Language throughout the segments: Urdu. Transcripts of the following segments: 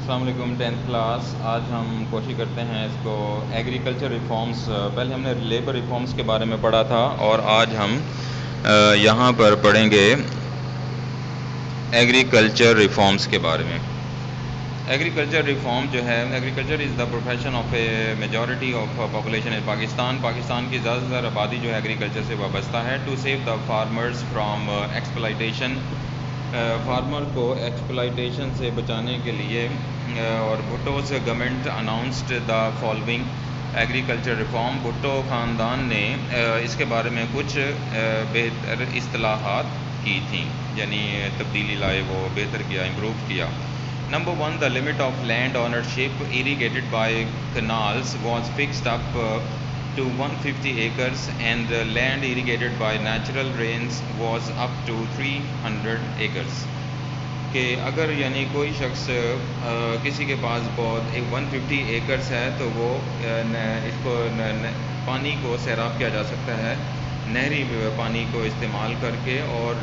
السلام علیکم 10th کلاس. آج ہم کوشش کرتے ہیں اس کو ایگریکلچر ریفارمز. پہلے ہم نے لیبر ریفارمز کے بارے میں پڑھا تھا اور آج ہم یہاں پر پڑھیں گے ایگریکلچر ریفارمز کے بارے میں. ایگریکلچر ریفارم جو ہے، agriculture is the profession of a majority of population in Pakistan کی زیادہ سے زیادہ آبادی جو ہے ایگریکلچر سے وابستہ ہے. To save the farmers from exploitation, farmer کو ایکسپلائٹیشن سے بچانے کے لیے. اور Bhutto's government announced the following agriculture reform. Bhutto خاندان نے اس کے بارے میں کچھ بہتر اصطلاحات کی تھیں، یعنی تبدیلی لائے، وہ بہتر کیا، امپروو کیا. Number 1, the limit of land ownership irrigated by canals was fixed up to 150 acres and land irrigated by natural rains was up to 300 acres. کہ اگر یعنی کوئی شخص کسی کے پاس بہت 150 ایکرز ہے تو وہ اس کو پانی کو سیراب کیا جا سکتا ہے نہری پانی کو استعمال کر کے، اور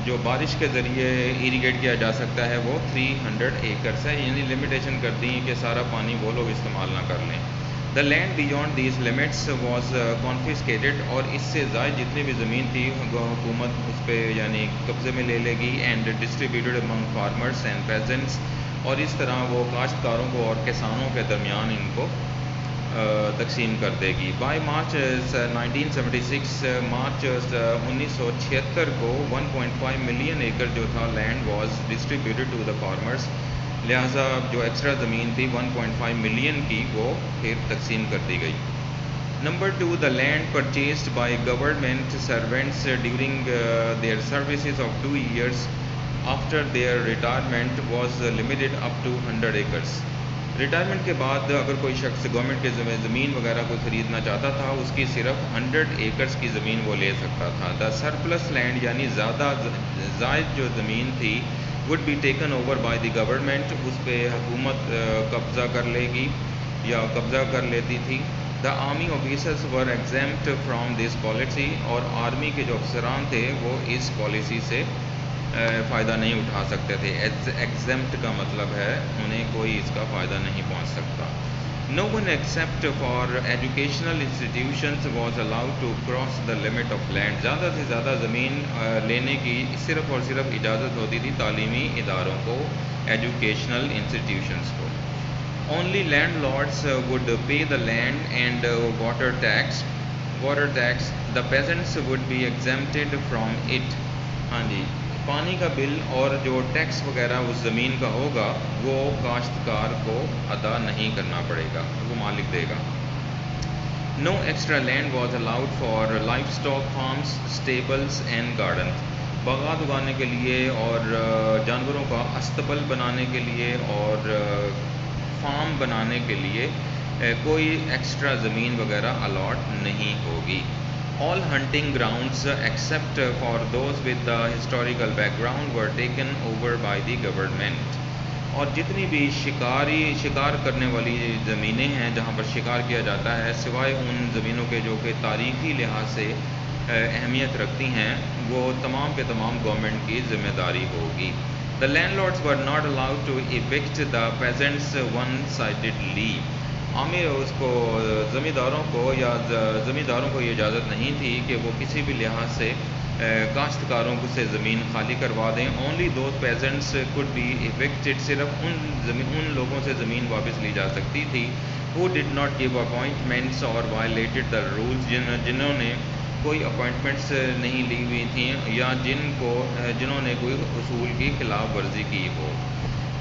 جو بارش کے ذریعے ایریگیٹ کیا جا سکتا ہے وہ 300 ایکرز ہے. یعنی لمیٹیشن کر دی کہ سارا پانی وہ لوگ استعمال نہ کر لیں. The land beyond these limits was confiscated, اور اس سے زائد جتنی بھی زمین تھی حکومت اس پہ یعنی قبضے میں لے لے گی. And distributed among farmers and peasants, اور اس طرح وہ کاشتکاروں کو اور کسانوں کے درمیان ان کو تقسیم کر دے گی. بائی مارچ 1976، مارچ 1976 کو 1.5 ملین ایکر جو تھا land was distributed to the farmers. لہٰذا جو ایکسٹرا زمین تھی 1.5 ملین کی وہ پھر تقسیم کر دی گئی. Number 2، the land purchased by government servants during their services of 2 years after their retirement was limited up to 100 acres. Retirement کے بعد اگر کوئی شخص گورنمنٹ کے زمین وغیرہ کو خریدنا چاہتا تھا، اس کی صرف 100 ایکرز کی زمین وہ لے سکتا تھا. دا سرپلس لینڈ یعنی زائد جو زمین تھی would be taken over by the government، اس پہ حکومت قبضہ کر لے گی یا قبضہ کر لیتی تھی. The army officers were exempt from this policy, اور آرمی کے جو افسران تھے وہ اس پالیسی سے فائدہ نہیں اٹھا سکتے تھے. ایگزمپٹ کا مطلب ہے انہیں کوئی اس کا فائدہ نہیں پہنچ سکتا. No one except for educational institutions was allowed to cross the limit of land. زیادہ سے زیادہ زمین لینے کی صرف اور صرف اجازت ہوتی تھی تعلیمی اداروں کو، ایجوکیشنل انسٹیٹیوشنز کو. Only landlords would pay the land and water tax. The peasants would be exempted from it. ہاں جی، پانی کا بل اور جو ٹیکس وغیرہ اس زمین کا ہوگا وہ کاشتکار کو ادا نہیں کرنا پڑے گا، وہ مالک دے گا. No extra land was allowed for livestock farms, stables and gardens. باغات اگانے کے لیے اور جانوروں کا استبل بنانے کے لیے اور فارم بنانے کے لیے کوئی ایکسٹرا زمین وغیرہ الاٹ نہیں ہوگی. All hunting grounds except for those with the historical background were taken over by the government. اور جتنی بھی شکار کرنے والی زمینیں ہیں جہاں پر شکار کیا جاتا ہے، سوائے ان زمینوں کے جو کہ تاریخی لحاظ سے اہمیت رکھتی ہیں، وہ تمام کے تمام گورنمنٹ کی ذمہ داری ہوگی. The landlords were not allowed to evict the peasants one-sidedly. عامر اس کو زمینداروں کو یہ اجازت نہیں تھی کہ وہ کسی بھی لحاظ سے کاشتکاروں سے زمین خالی کروا دیں. Only those peasants could be evicted، صرف ان لوگوں سے زمین واپس لی جا سکتی تھی who did not give appointments or violated the rules، جنہوں نے کوئی اپوائنٹمنٹس نہیں لی ہوئی تھیں یا جنہوں نے کوئی اصول کی خلاف ورزی کی ہو.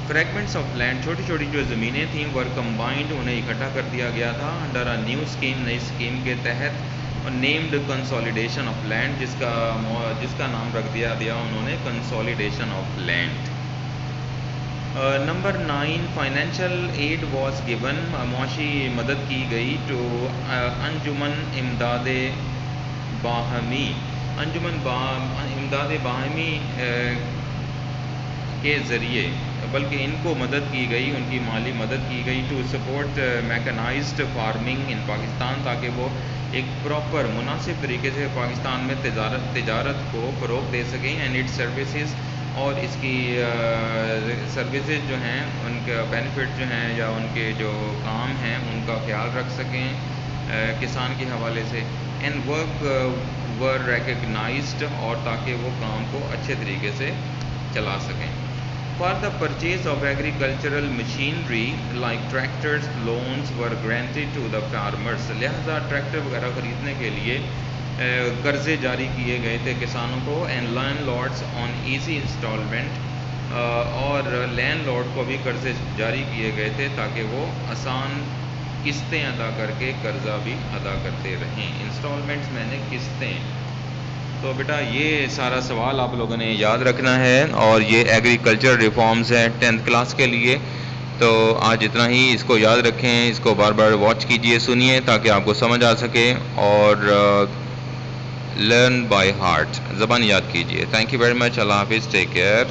فریگمنٹس آف لینڈ، چھوٹی چھوٹی جو زمینیں تھیں ور کمبائنڈ، انہیں اکٹھا کر دیا گیا تھا انڈر اے نیو اسکیم، نئی اسکیم کے تحت. نیمڈ کنسالیڈیشن آف لینڈ، جس کا نام رکھ دیا انہوں نے consolidation of land. Number 9، financial aid was given, معاشی مدد کی گئی ٹو انجمن امداد باہمی. انجمن امداد باہمی کے ذریعے، بلکہ ان کو مدد کی گئی، ان کی مالی مدد کی گئی ٹو سپورٹ میکنائزڈ فارمنگ ان پاکستان، تاکہ وہ ایک پراپر مناسب طریقے سے پاکستان میں تجارت کو فروغ دے سکیں. اینڈ اٹ سروسز اور اس کی سروسز جو ہیں ان کے بینیفٹ جو ہیں یا ان کے جو کام ہیں ان کا خیال رکھ سکیں کسان کے حوالے سے، اینڈ ورک ور ریکگنائزڈ، اور تاکہ وہ کام کو اچھے طریقے سے چلا سکیں۔ For the purchase of agricultural machinery like tractors loans were granted to the farmers, لہذا ٹریکٹر وغیرہ خریدنے کے لیے قرضے جاری کیے گئے تھے کسانوں کو، and landlords on easy instalment, اور لینڈ لارڈ کو بھی قرضے جاری کیے گئے تھے تاکہ وہ آسان قسطیں ادا کر کے قرضہ بھی ادا کرتے رہیں۔ انسٹالمنٹس میں نے قسطیں۔ تو بیٹا یہ سارا سوال آپ لوگوں نے یاد رکھنا ہے، اور یہ ایگریکلچر ریفارمز ہیں 10th کلاس کے لیے۔ تو آج اتنا ہی، اس کو یاد رکھیں، اس کو بار بار واچ کیجئے، سنیے تاکہ آپ کو سمجھ آ سکے، اور لرن بائی ہارٹ، زبان یاد کیجئے۔ تھینک یو ویری مچ، اللہ حافظ، ٹیک کیئر۔